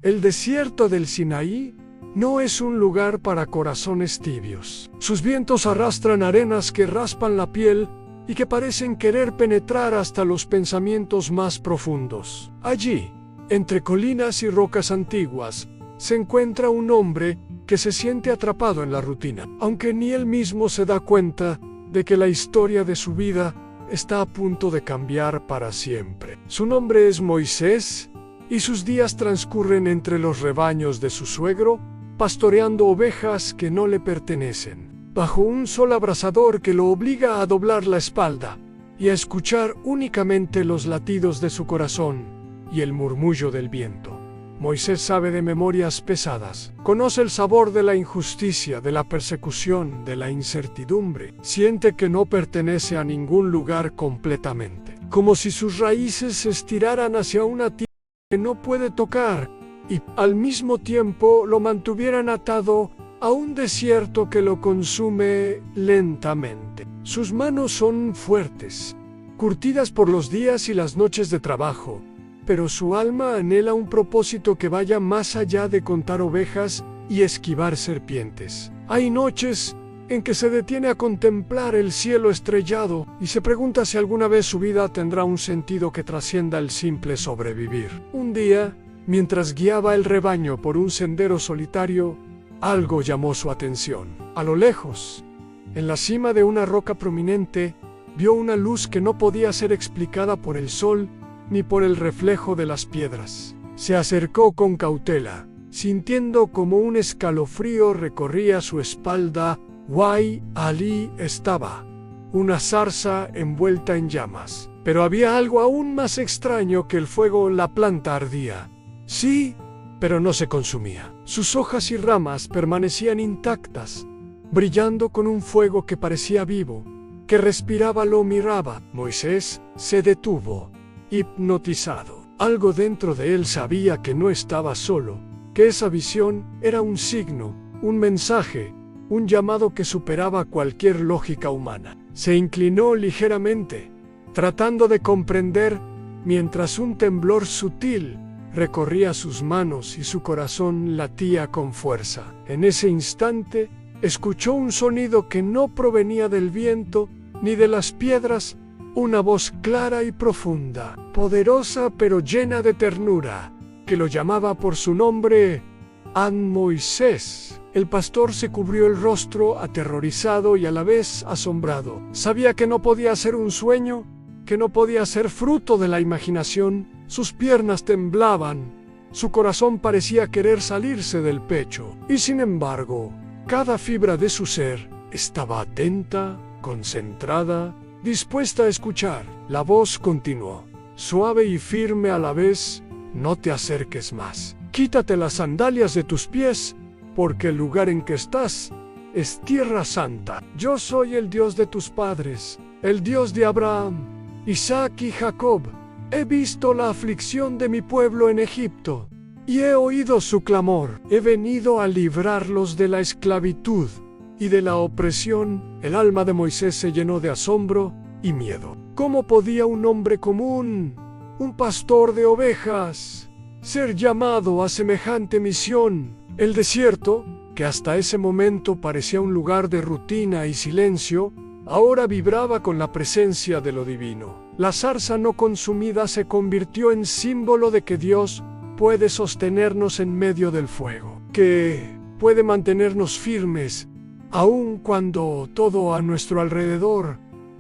El desierto del Sinaí no es un lugar para corazones tibios. Sus vientos arrastran arenas que raspan la piel y que parecen querer penetrar hasta los pensamientos más profundos. Allí, entre colinas y rocas antiguas, se encuentra un hombre que se siente atrapado en la rutina, aunque ni él mismo se da cuenta de que la historia de su vida está a punto de cambiar para siempre. Su nombre es Moisés y sus días transcurren entre los rebaños de su suegro, pastoreando ovejas que no le pertenecen, bajo un sol abrasador que lo obliga a doblar la espalda y a escuchar únicamente los latidos de su corazón y el murmullo del viento. Moisés sabe de memorias pesadas, conoce el sabor de la injusticia, de la persecución, de la incertidumbre. Siente que no pertenece a ningún lugar completamente, como si sus raíces se estiraran hacia una tierra que no puede tocar y al mismo tiempo lo mantuvieran atado a un desierto que lo consume lentamente. Sus manos son fuertes, curtidas por los días y las noches de trabajo, pero su alma anhela un propósito que vaya más allá de contar ovejas y esquivar serpientes. Hay noches en que se detiene a contemplar el cielo estrellado y se pregunta si alguna vez su vida tendrá un sentido que trascienda el simple sobrevivir. Un día, mientras guiaba el rebaño por un sendero solitario, algo llamó su atención. A lo lejos, en la cima de una roca prominente, vio una luz que no podía ser explicada por el sol ni por el reflejo de las piedras. Se acercó con cautela, sintiendo como un escalofrío recorría su espalda. Allí estaba, una zarza envuelta en llamas. Pero había algo aún más extraño que el fuego. La planta ardía. Sí, pero no se consumía. Sus hojas y ramas permanecían intactas, brillando con un fuego que parecía vivo, que respiraba. Lo miraba. Moisés se detuvo, hipnotizado. Algo dentro de él sabía que no estaba solo, que esa visión era un signo, un mensaje, un llamado que superaba cualquier lógica humana. Se inclinó ligeramente, tratando de comprender, mientras un temblor sutil recorría sus manos y su corazón latía con fuerza. En ese instante, escuchó un sonido que no provenía del viento ni de las piedras. Una voz clara y profunda, poderosa pero llena de ternura, que lo llamaba por su nombre: Moisés. El pastor se cubrió el rostro, aterrorizado y a la vez asombrado. Sabía que no podía ser un sueño, que no podía ser fruto de la imaginación. Sus piernas temblaban, su corazón parecía querer salirse del pecho. Y sin embargo, cada fibra de su ser estaba atenta, concentrada, dispuesta a escuchar. La voz continuó, suave y firme a la vez: no te acerques más. Quítate las sandalias de tus pies, porque el lugar en que estás es tierra santa. Yo soy el Dios de tus padres, el Dios de Abraham, Isaac y Jacob. He visto la aflicción de mi pueblo en Egipto, y he oído su clamor. He venido a librarlos de la esclavitud y de la opresión. El alma de Moisés se llenó de asombro y miedo. ¿Cómo podía un hombre común, un pastor de ovejas, ser llamado a semejante misión? El desierto, que hasta ese momento parecía un lugar de rutina y silencio, ahora vibraba con la presencia de lo divino. La zarza no consumida se convirtió en símbolo de que Dios puede sostenernos en medio del fuego, que puede mantenernos firmes, aun cuando todo a nuestro alrededor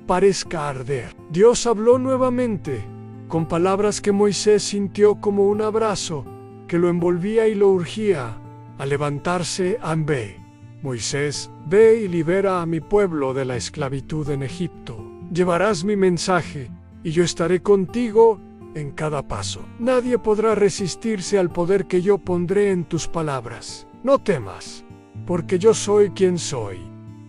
parezca arder. Dios habló nuevamente, con palabras que Moisés sintió como un abrazo, que lo envolvía y lo urgía a levantarse. Ve, Moisés, ve y libera a mi pueblo de la esclavitud en Egipto. Llevarás mi mensaje, y yo estaré contigo en cada paso. Nadie podrá resistirse al poder que yo pondré en tus palabras. No temas, porque yo soy quien soy,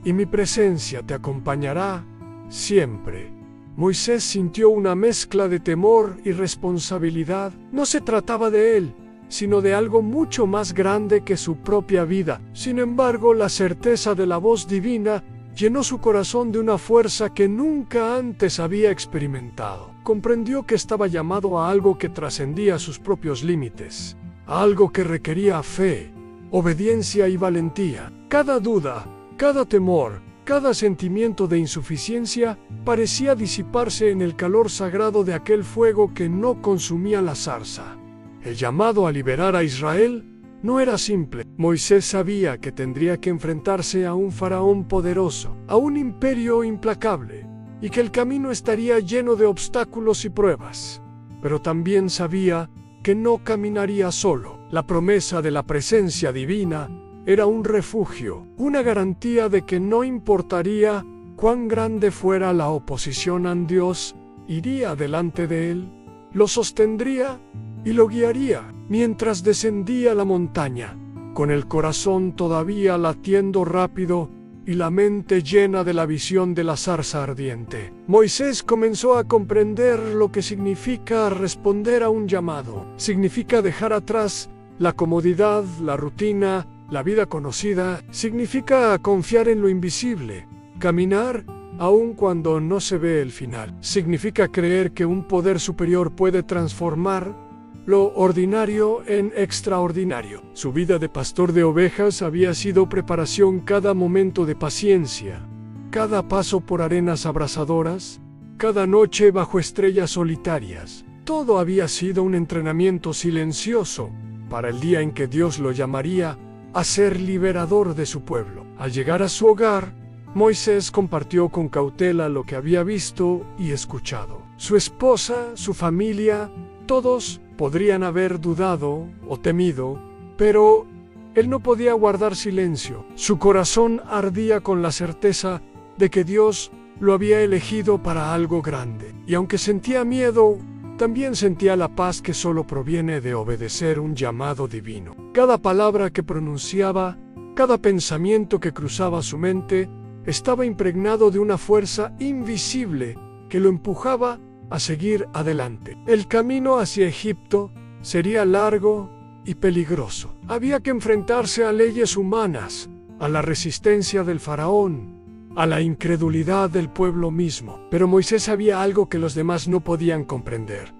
y mi presencia te acompañará siempre. Moisés sintió una mezcla de temor y responsabilidad. No se trataba de él, sino de algo mucho más grande que su propia vida. Sin embargo, la certeza de la voz divina llenó su corazón de una fuerza que nunca antes había experimentado. Comprendió que estaba llamado a algo que trascendía sus propios límites, algo que requería fe, obediencia y valentía. Cada duda, cada temor, cada sentimiento de insuficiencia parecía disiparse en el calor sagrado de aquel fuego que no consumía la zarza. El llamado a liberar a Israel no era simple. Moisés sabía que tendría que enfrentarse a un faraón poderoso, a un imperio implacable, y que el camino estaría lleno de obstáculos y pruebas. Pero también sabía que no caminaría solo. La promesa de la presencia divina era un refugio, una garantía de que no importaría cuán grande fuera la oposición a Dios, iría delante de él, lo sostendría y lo guiaría mientras descendía la montaña, con el corazón todavía latiendo rápido y la mente llena de la visión de la zarza ardiente. Moisés comenzó a comprender lo que significa responder a un llamado. Significa dejar atrás la comodidad, la rutina, la vida conocida. Significa confiar en lo invisible, caminar aun cuando no se ve el final. Significa creer que un poder superior puede transformar lo ordinario en extraordinario. Su vida de pastor de ovejas había sido preparación, cada momento de paciencia, cada paso por arenas abrasadoras, cada noche bajo estrellas solitarias. Todo había sido un entrenamiento silencioso para el día en que Dios lo llamaría a ser liberador de su pueblo. Al llegar a su hogar, Moisés compartió con cautela lo que había visto y escuchado. Su esposa, su familia, todos podrían haber dudado o temido, pero él no podía guardar silencio. Su corazón ardía con la certeza de que Dios lo había elegido para algo grande. Y aunque sentía miedo, también sentía la paz que solo proviene de obedecer un llamado divino. Cada palabra que pronunciaba, cada pensamiento que cruzaba su mente, estaba impregnado de una fuerza invisible que lo empujaba a seguir adelante. El camino hacia Egipto sería largo y peligroso. Había que enfrentarse a leyes humanas, a la resistencia del faraón, a la incredulidad del pueblo mismo. Pero Moisés sabía algo que los demás no podían comprender.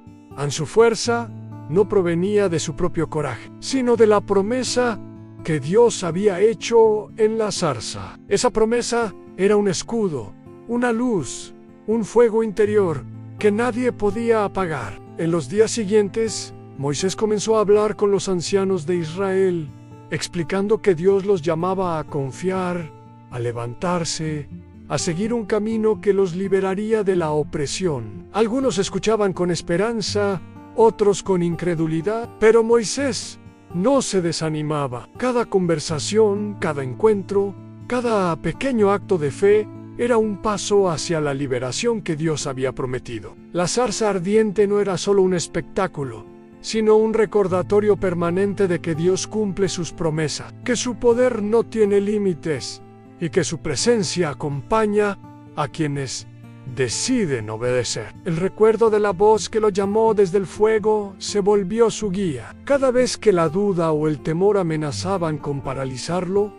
Su fuerza no provenía de su propio coraje, sino de la promesa que Dios había hecho en la zarza. Esa promesa era un escudo, una luz, un fuego interior que nadie podía apagar. En los días siguientes, Moisés comenzó a hablar con los ancianos de Israel, explicando que Dios los llamaba a confiar, a levantarse, a seguir un camino que los liberaría de la opresión. Algunos escuchaban con esperanza, otros con incredulidad, pero Moisés no se desanimaba. Cada conversación, cada encuentro, cada pequeño acto de fe era un paso hacia la liberación que Dios había prometido. La zarza ardiente no era solo un espectáculo, sino un recordatorio permanente de que Dios cumple sus promesas, que su poder no tiene límites y que su presencia acompaña a quienes deciden obedecer. El recuerdo de la voz que lo llamó desde el fuego se volvió su guía. Cada vez que la duda o el temor amenazaban con paralizarlo,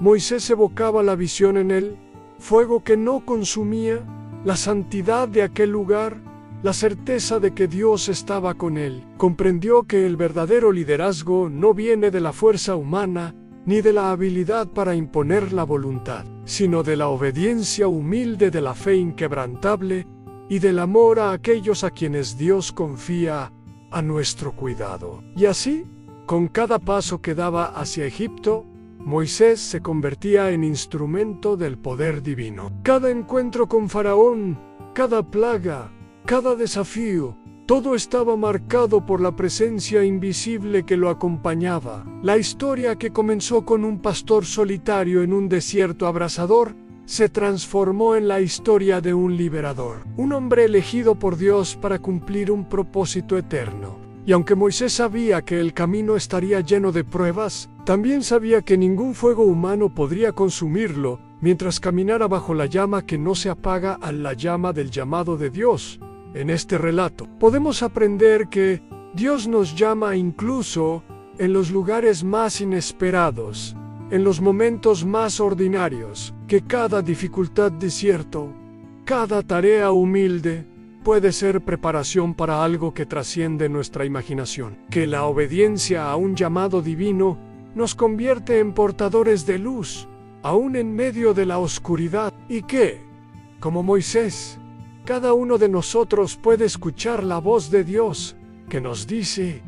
Moisés evocaba la visión en él, fuego que no consumía, la santidad de aquel lugar, la certeza de que Dios estaba con él. Comprendió que el verdadero liderazgo no viene de la fuerza humana ni de la habilidad para imponer la voluntad, sino de la obediencia humilde, de la fe inquebrantable y del amor a aquellos a quienes Dios confía a nuestro cuidado. Y así, con cada paso que daba hacia Egipto, Moisés se convertía en instrumento del poder divino. Cada encuentro con Faraón, cada plaga, cada desafío, todo estaba marcado por la presencia invisible que lo acompañaba. La historia que comenzó con un pastor solitario en un desierto abrasador se transformó en la historia de un liberador, un hombre elegido por Dios para cumplir un propósito eterno. Y aunque Moisés sabía que el camino estaría lleno de pruebas, también sabía que ningún fuego humano podría consumirlo mientras caminara bajo la llama que no se apaga a la llama del llamado de Dios. En este relato podemos aprender que Dios nos llama incluso en los lugares más inesperados, en los momentos más ordinarios, que cada dificultad desierto, cada tarea humilde, puede ser preparación para algo que trasciende nuestra imaginación. Que la obediencia a un llamado divino nos convierte en portadores de luz, aún en medio de la oscuridad. Y que, como Moisés, cada uno de nosotros puede escuchar la voz de Dios, que nos dice: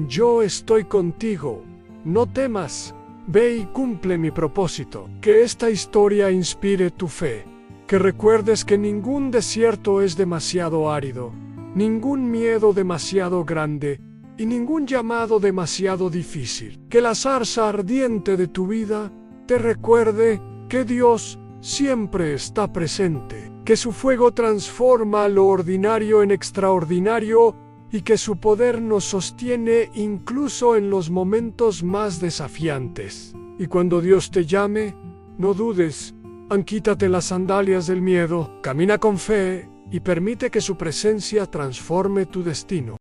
yo estoy contigo, no temas, ve y cumple mi propósito. Que esta historia inspire tu fe, que recuerdes que ningún desierto es demasiado árido, ningún miedo demasiado grande y ningún llamado demasiado difícil. Que la zarza ardiente de tu vida te recuerde que Dios siempre está presente, que su fuego transforma lo ordinario en extraordinario y que su poder nos sostiene incluso en los momentos más desafiantes. Y cuando Dios te llame, no dudes, quítate las sandalias del miedo, camina con fe y permite que su presencia transforme tu destino.